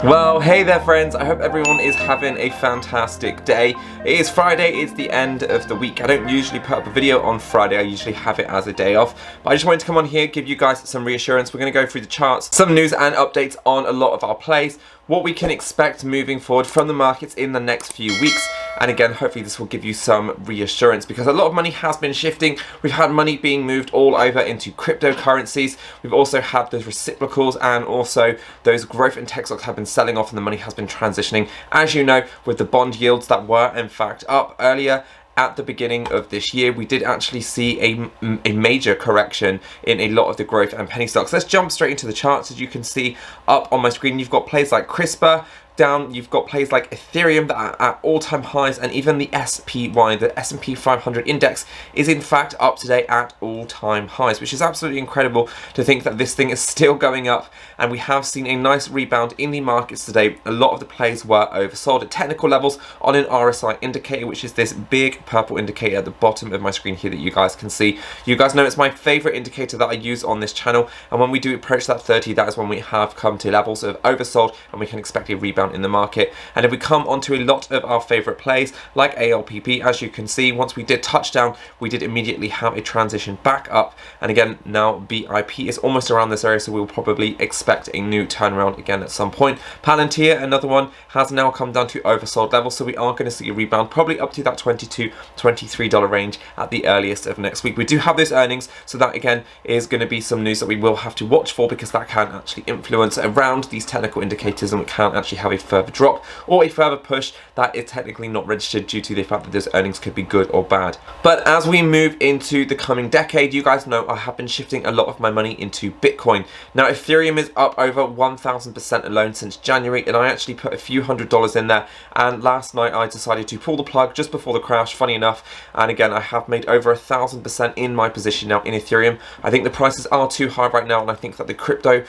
Well, hey there friends, I hope everyone is having a fantastic day. It is Friday, it's the end of the week. I don't usually put up a video on Friday, I usually have it as a day off. But I just wanted to come on here, give you guys some reassurance. We're going to go through the charts, some news and updates on a lot of our plays, what we can expect moving forward from the markets in the next few weeks. And again, hopefully this will give you some reassurance because a lot of money has been shifting. We've had money being moved all over into cryptocurrencies. We've also had those reciprocals and also those growth and tech stocks have been selling off and the money has been transitioning, as you know, with the bond yields that were in fact up earlier. At the beginning of this year, we did actually see a major correction in a lot of the growth and penny stocks. Let's jump straight into the charts. As you can see up on my screen, you've got plays like CRISPR down, you've got plays like Ethereum that are at all-time highs, and even the SPY, the S&P 500 index, is in fact up today at all-time highs, which is absolutely incredible to think that this thing is still going up. And we have seen a nice rebound in the markets today. A lot of the plays were oversold at technical levels on an RSI indicator, which is this big purple indicator at the bottom of my screen here that you guys can see. You guys know it's my favorite indicator that I use on this channel, and when we do approach that 30, that is when we have come to levels of oversold and we can expect a rebound in the market. And if we come onto a lot of our favorite plays like ALPP, as you can see, once we did touch down, we did immediately have a transition back up. And again, now BIP is almost around this area, so we'll probably expect a new turnaround again at some point. Palantir, another one, has now come down to oversold levels, so we are going to see a rebound probably up to that $22, $23 range at the earliest of next week. We do have those earnings, so that again is going to be some news that we will have to watch for, because that can actually influence around these technical indicators and we can actually have a further drop or a further push that is technically not registered due to the fact that those earnings could be good or bad. But as we move into the coming decade, you guys know I have been shifting a lot of my money into Bitcoin. Now Ethereum is up over 1,000% alone since January, and I actually put a few $100s in there, and last night I decided to pull the plug just before the crash, funny enough, and again I have made over 1,000% in my position now in Ethereum. I think the prices are too high right now, and I think that the crypto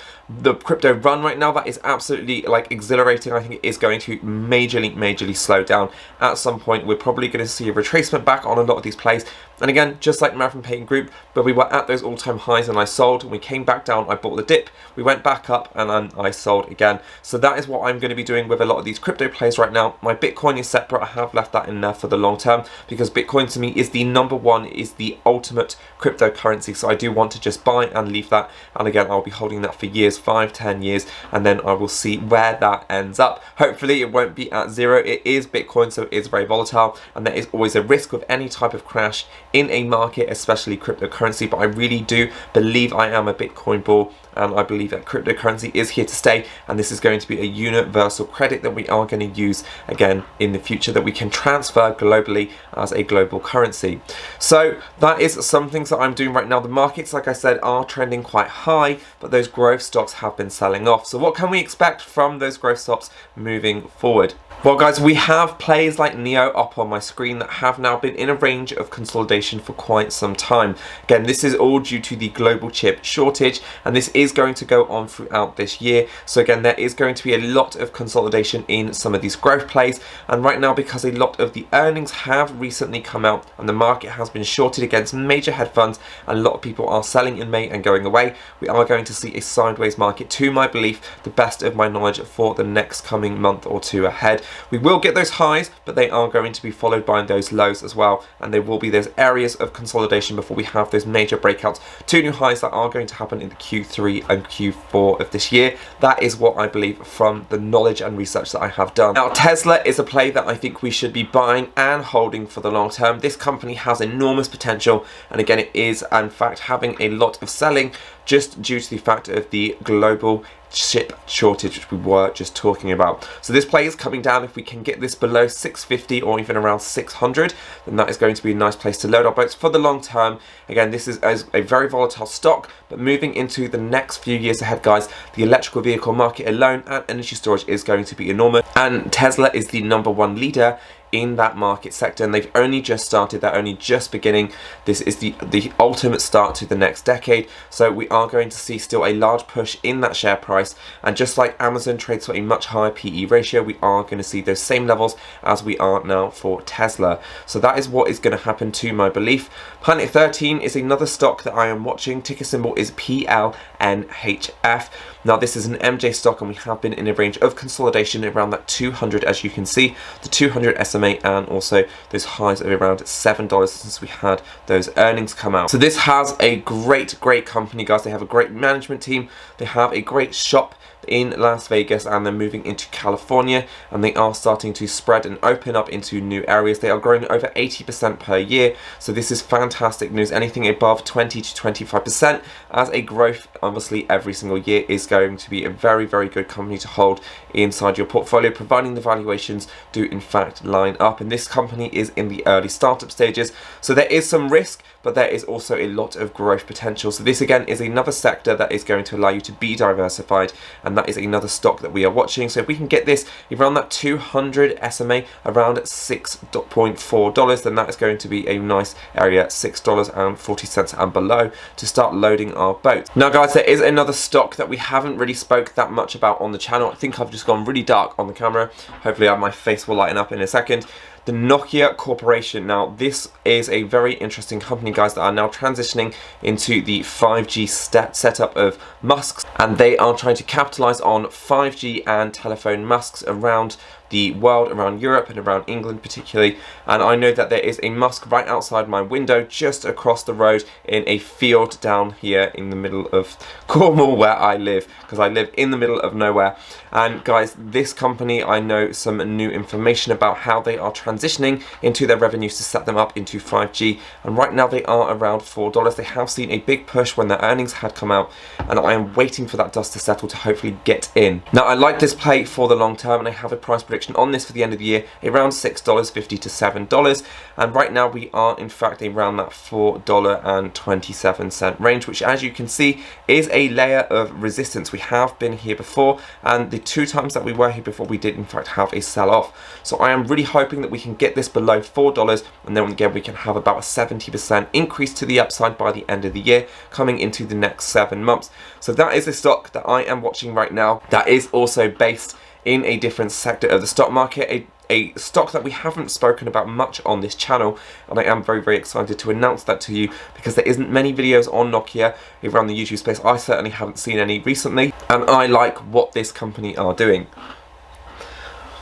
run right now, that is absolutely like exhilarating. I think it is going to majorly slow down. At some point we're probably going to see a retracement back on a lot of these plays, and again, just like Marathon Payton Group, but we were at those all-time highs and I sold, and we came back down, I bought the dip, we went back up, and then I sold again. So that is what I'm going to be doing with a lot of these crypto plays right now. My Bitcoin is separate. I have left that in there for the long term because Bitcoin to me is the number one, is the ultimate cryptocurrency. So I do want to just buy and leave that, and again I'll be holding that for years, 5-10 years, and then I will see where that ends up. Hopefully it won't be at zero. It is Bitcoin, so it is very volatile, and there is always a risk with any type of crash in a market, especially cryptocurrency. But I really do believe I am a Bitcoin bull, and I believe that cryptocurrency is here to stay, and this is going to be a universal credit that we are going to use again in the future, that we can transfer globally as a global currency. So that is some things that I'm doing right now. The markets, like I said, are trending quite high, but those growth stocks have been selling off. So what can we expect from those growth stocks moving forward? Well guys, we have plays like NIO up on my screen that have now been in a range of consolidation for quite some time. Again, this is all due to the global chip shortage, and this is going to go on throughout this year. So again, there is going to be a lot of consolidation in some of these growth plays, and right now, because a lot of the earnings have recently come out and the market has been shorted against major hedge funds, and a lot of people are selling in May and going away, we are going to see a sideways market, to my belief, the best of my knowledge, for the next coming month or two ahead. We will get those highs, but they are going to be followed by those lows as well, and there will be those areas of consolidation before we have those major breakouts to new highs that are going to happen in the Q3 and Q4 of this year. That is what I believe from the knowledge and research that I have done. Now Tesla is a play that I think we should be buying and holding for the long term. This company has enormous potential, and again it is in fact having a lot of selling just due to the fact of the global chip shortage which we were just talking about. So this play is coming down. If we can get this below 650 or even around 600, then that is going to be a nice place to load our boats for the long term. Again, this is a very volatile stock, but moving into the next few years ahead, guys, the electrical vehicle market alone and energy storage is going to be enormous, and Tesla is the number one leader in that market sector, and they've only just started, they're only just beginning. This is the ultimate start to the next decade, so we are going to see still a large push in that share price, and just like Amazon trades for a much higher PE ratio, we are going to see those same levels as we are now for Tesla. So that is what is going to happen to my belief. Planet 13 is another stock that I am watching. Ticker symbol is PLNHF. Now this is an MJ stock, and we have been in a range of consolidation around that 200, as you can see, the 200 SMA, and also those highs of around $7 since we had those earnings come out. So this has a great company, guys. They have a great management team, they have a great shop in Las Vegas, and they're moving into California, and they are starting to spread and open up into new areas. They are growing over 80% per year, so this is fantastic news. Anything above 20 to 25% as a growth, obviously every single year, is going to be a very good company to hold inside your portfolio, providing the valuations do in fact line up. And this company is in the early startup stages, so there is some risk, but there is also a lot of growth potential. So this again is another sector that is going to allow you to be diversified, and that is another stock that we are watching. So if we can get this around that 200 SMA, around $6.4, then that is going to be a nice area, $6.40 and below, to start loading our boat. Now guys, there is another stock that we haven't really spoke that much about on the channel. I think I've just gone really dark on the camera. Hopefully my face will lighten up in a second. The Nokia Corporation. Now this is a very interesting company, guys, that are now transitioning into the 5G setup of Musk's, and they are trying to capitalize on 5G and telephone Musk's around the world, around Europe and around England particularly. And I know that there is a Musk right outside my window, just across the road in a field down here in the middle of Cornwall, where I live, because I live in the middle of nowhere. And guys, this company, I know some new information about how they are transitioning into their revenues to set them up into 5G, and right now they are around $4. They have seen a big push when their earnings had come out, and I am waiting for that dust to settle to hopefully get in. Now I like this play for the long term, and I have a price prediction on this for the end of the year around $6.50 to $7, and right now we are in fact around that $4.27 range, which, as you can see, is a layer of resistance. We have been here before, and the two times that we were here before, we did in fact have a sell-off. So I am really hoping that we can get this below $4, and then again we can have about a 70% increase to the upside by the end of the year, coming into the next 7 months. So that is a stock that I am watching right now, that is also based in a different sector of the stock market, a stock that we haven't spoken about much on this channel, and I am very excited to announce that to you, because there isn't many videos on Nokia around the YouTube space. I certainly haven't seen any recently, and I like what this company are doing.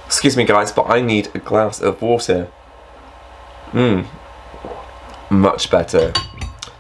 Excuse me guys, but I need a glass of water. Much better.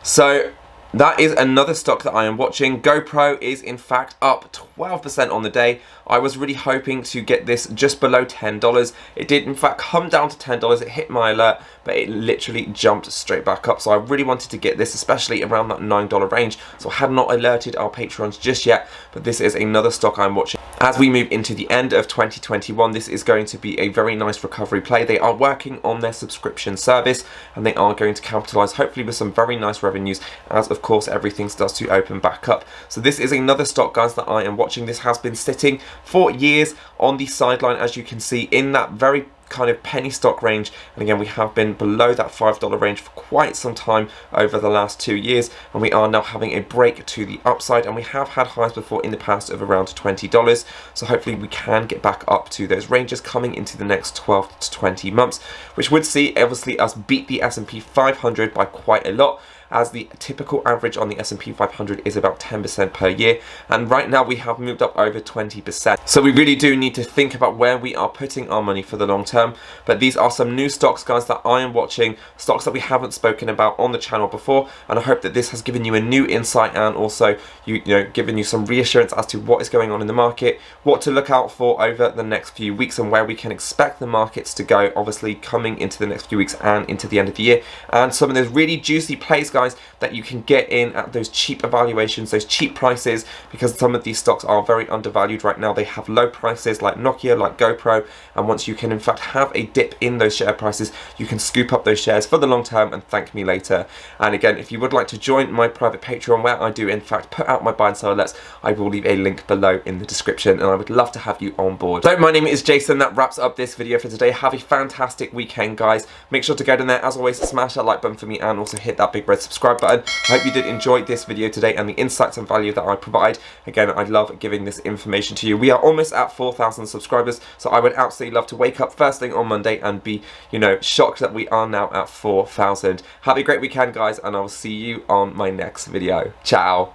So that is another stock that I am watching. GoPro is in fact up 12% on the day. I was really hoping to get this just below $10. It did in fact come down to $10. It hit my alert, but it literally jumped straight back up. So I really wanted to get this, especially around that $9 range. So I had not alerted our Patreons just yet, but this is another stock I'm watching. As we move into the end of 2021, this is going to be a very nice recovery play. They are working on their subscription service, and they are going to capitalize hopefully with some very nice revenues, as of course everything starts to open back up. So this is another stock, guys, that I am watching. This has been sitting for years on the sideline, as you can see, in that very kind of penny stock range, and again we have been below that $5 range for quite some time over the last 2 years, and we are now having a break to the upside, and we have had highs before in the past of around $20, so hopefully we can get back up to those ranges coming into the next 12 to 20 months, which would see obviously us beat the S&P 500 by quite a lot, as the typical average on the S&P 500 is about 10% per year, and right now we have moved up over 20%. So we really do need to think about where we are putting our money for the long term. But these are some new stocks, guys, that I am watching, stocks that we haven't spoken about on the channel before, and I hope that this has given you a new insight, and also you know given you some reassurance as to what is going on in the market, what to look out for over the next few weeks, and where we can expect the markets to go, obviously coming into the next few weeks and into the end of the year, and some of those really juicy plays, guys, that you can get in at those cheap evaluations, those cheap prices, because some of these stocks are very undervalued right now. They have low prices like Nokia, like GoPro, and once you can in fact have a dip in those share prices, you can scoop up those shares for the long term and thank me later. And again, if you would like to join my private Patreon, where I do in fact put out my buy and sell alerts, I will leave a link below in the description, and I would love to have you on board. So my name is Jason. That wraps up this video for today. Have a fantastic weekend, guys. Make sure to get in there, as always, smash that like button for me and also hit that big red subscribe button. I hope you did enjoy this video today and the insights and value that I provide. Again, I love giving this information to you. We are almost at 4,000 subscribers, so I would absolutely love to wake up first thing on Monday and be, you know, shocked that we are now at 4,000. Have a great weekend, guys, and I will see you on my next video. Ciao.